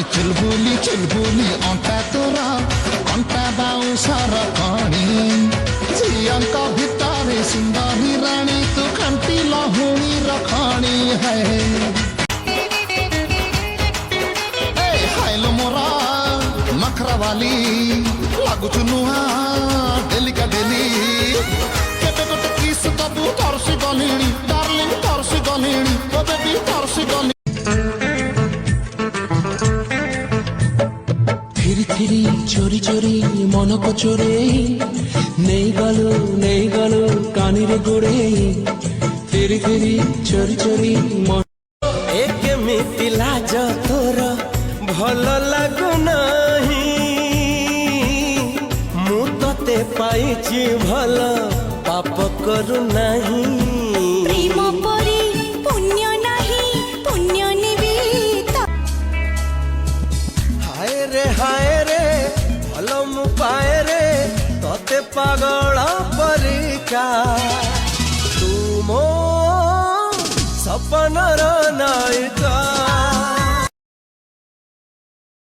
चुलबुली अंटा तोरा अंटा बाउंसर कणी झियंक भितरे सुंदरी रानी तू खंती लहुणी रखणी है हाइलो मोरा नखरा वाली लागुच नुहा डेली का डेली केबे गोटे किस दबु तरसी गलिणी डार्लिंग तरसी गलिणी ओ बेबी तरसी गलिणी फिरी चोरी चोरी मन को चोरे नहीं गलो कानी रे गोड़े फिरी चोरी चोरी मन एक मिथिला जो तोर भल लागु नहीं मु तते पाइछि भल पाप करू नहीं प्रेम परी पुण्य नहीं पुण्य निवेद हाय रे भल मु पाए रे तते पागल परिका तू मो सपनर नायिका।